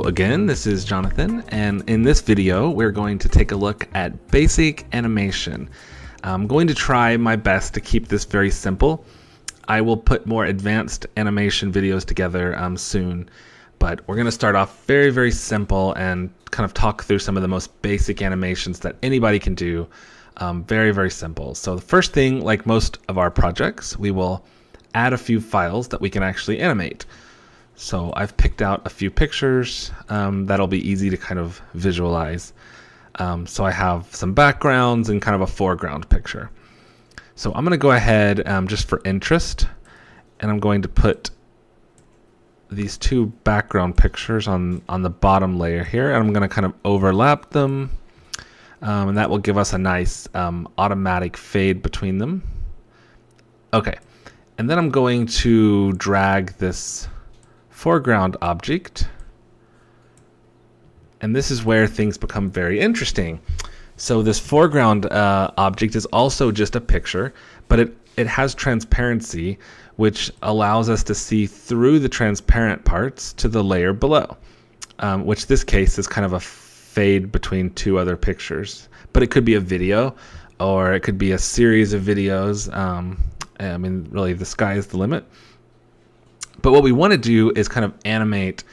Hello again, this is Jonathan, and in this video we're going to take a look at basic animation. I'm going to try my best to keep this very simple. I will put more advanced animation videos together soon, but we're going to start off very simple and kind of talk through some of the most basic animations that anybody can do. Very simple. So the first thing, like most of our projects, we will add a few files that we can actually animate. So I've picked out a few pictures that'll be easy to kind of visualize. So I have some backgrounds and kind of a foreground picture. So I'm going to go ahead just for interest, and I'm going to put these two background pictures on the bottom layer here, and I'm going to kind of overlap them, and that will give us a nice automatic fade between them. Okay, and then I'm going to drag this foreground object, and this is where things become very interesting. So this foreground object is also just a picture, but it has transparency, which allows us to see through the transparent parts to the layer below, which this case is kind of a fade between two other pictures, but it could be a video or it could be a series of videos. I mean, really, the sky is the limit. But what we want to do is kind of animate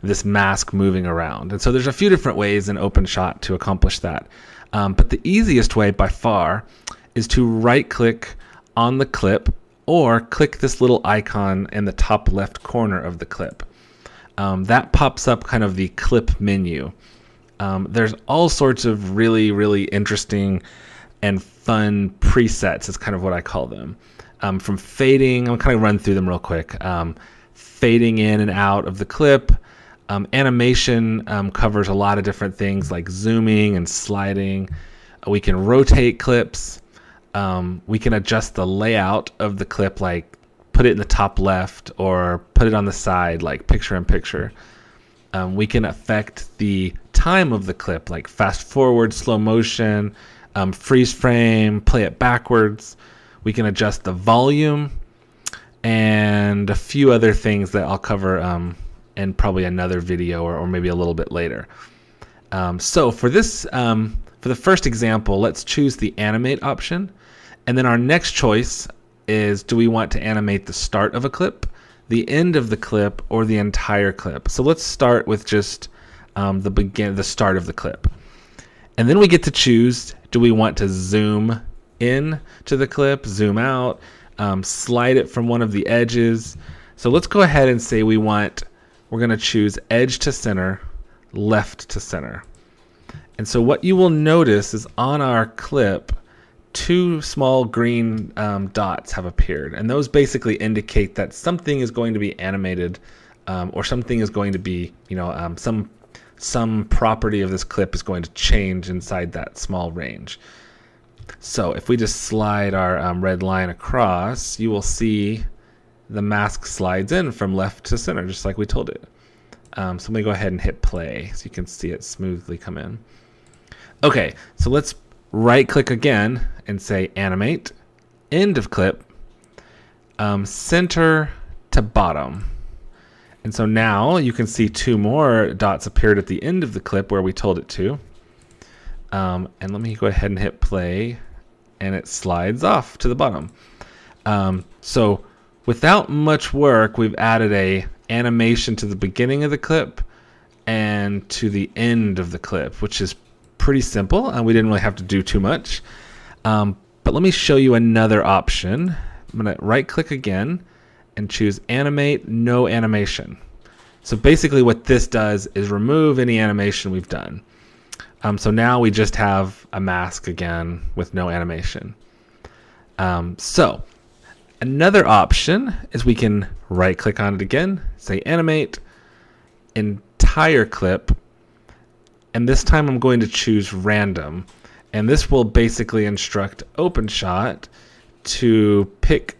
this mask moving around. And so there's a few different ways in OpenShot to accomplish that. But the easiest way by far is to right-click on the clip or click this little icon in the top left corner of the clip. That pops up kind of the clip menu. There's all sorts of really interesting and fun presets is kind of what I call them. From fading, I'll kind of run through them real quick. Fading in and out of the clip. Animation covers a lot of different things like zooming and sliding. We can rotate clips. We can adjust the layout of the clip, like put it in the top left or put it on the side, like picture in picture. We can affect the time of the clip, like fast forward, slow motion, freeze frame, play it backwards. We can adjust the volume and a few other things that I'll cover in probably another video or maybe a little bit later. So for this, for the first example, let's choose the animate option. And then our next choice is, do we want to animate the start of a clip, the end of the clip, or the entire clip? So let's start with just the start of the clip. And then we get to choose, do we want to zoom in to the clip, zoom out, slide it from one of the edges. So let's go ahead and say we're going to choose edge to center, left to center. And so what you will notice is on our clip, two small green dots have appeared, and those basically indicate that something is going to be animated, or something is going to be, some property of this clip is going to change inside that small range. So if we just slide our red line across, you will see the mask slides in from left to center, just like we told it. So let me go ahead and hit play so you can see it smoothly come in. Okay, so let's right click again and say animate, end of clip, center to bottom. And so now you can see two more dots appeared at the end of the clip where we told it to. And let me go ahead and hit play, and it slides off to the bottom. So without much work, we've added a animation to the beginning of the clip and to the end of the clip, which is pretty simple, and we didn't really have to do too much. But let me show you another option. I'm going to right click again and choose animate, no animation. So basically what this does is remove any animation we've done. So now we just have a mask again with no animation. So another option is we can right click on it again, say animate, entire clip, and this time I'm going to choose random. And this will basically instruct OpenShot to pick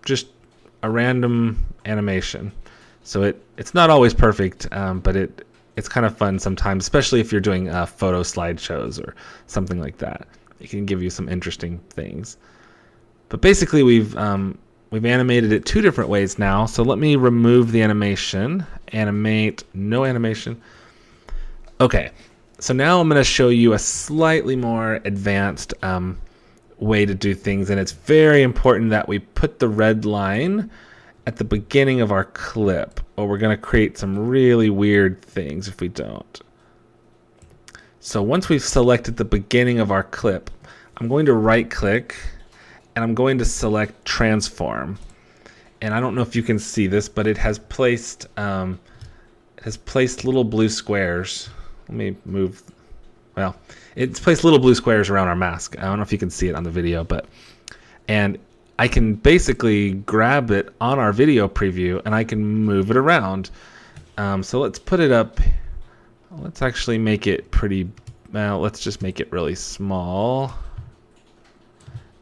just a random animation. So it's not always perfect, but it's kind of fun sometimes, especially if you're doing photo slideshows or something like that. It can give you some interesting things. But basically we've we've animated it 2 different ways now. So let me remove the animation. Animate, no animation. Okay, so now I'm going to show you a slightly more advanced way to do things, and it's very important that we put the red line at the beginning of our clip, or we're going to create some really weird things if we don't. So once we've selected the beginning of our clip, I'm going to right click and I'm going to select transform. And I don't know if you can see this, but it has placed little blue squares. Let me move. Well, it's placed little blue squares around our mask. I don't know if you can see it on the video, and I can basically grab it on our video preview and I can move it around. So let's put it up. Let's actually make it pretty. Well, let's just make it really small.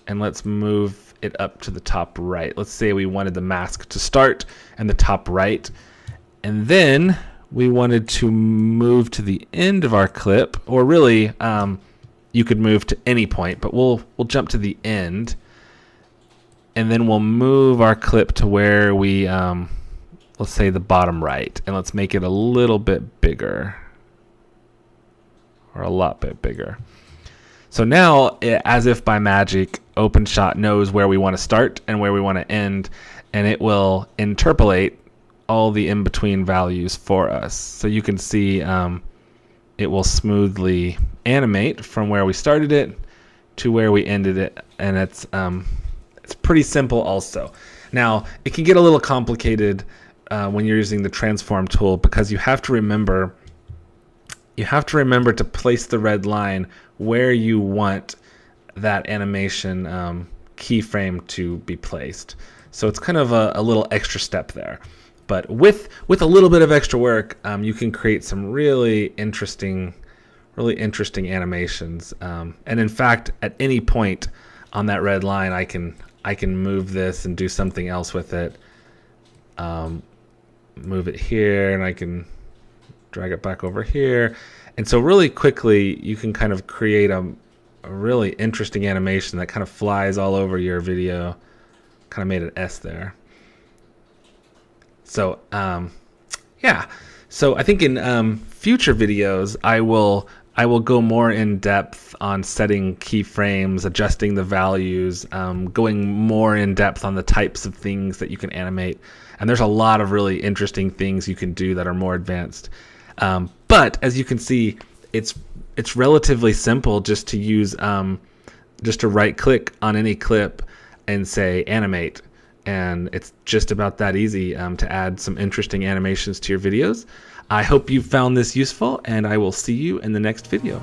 And let's move it up to the top right. Let's say we wanted the mask to start and the top right. And then we wanted to move to the end of our clip, or really you could move to any point, but we'll jump to the end. And then we'll move our clip to where we, let's say the bottom right, and let's make it a little bit bigger, or a lot bit bigger. So now, as if by magic, OpenShot knows where we want to start and where we want to end, and it will interpolate all the in-between values for us. So you can see it will smoothly animate from where we started it to where we ended it, and it's pretty simple also. Now, it can get a little complicated when you're using the transform tool, because you have to remember to place the red line where you want that animation keyframe to be placed. So it's kind of a little extra step there. But with a little bit of extra work, you can create some really interesting animations. And in fact, at any point on that red line, I can move this and do something else with it. Move it here, and I can drag it back over here. And so really quickly, you can kind of create a really interesting animation that kind of flies all over your video. Kind of made an S there. So yeah. So I think in future videos, I will go more in depth on setting keyframes, adjusting the values, going more in depth on the types of things that you can animate. And there's a lot of really interesting things you can do that are more advanced. But as you can see, it's relatively simple just to use just to right click on any clip and say animate, and it's just about that easy to add some interesting animations to your videos. I hope you found this useful, and I will see you in the next video.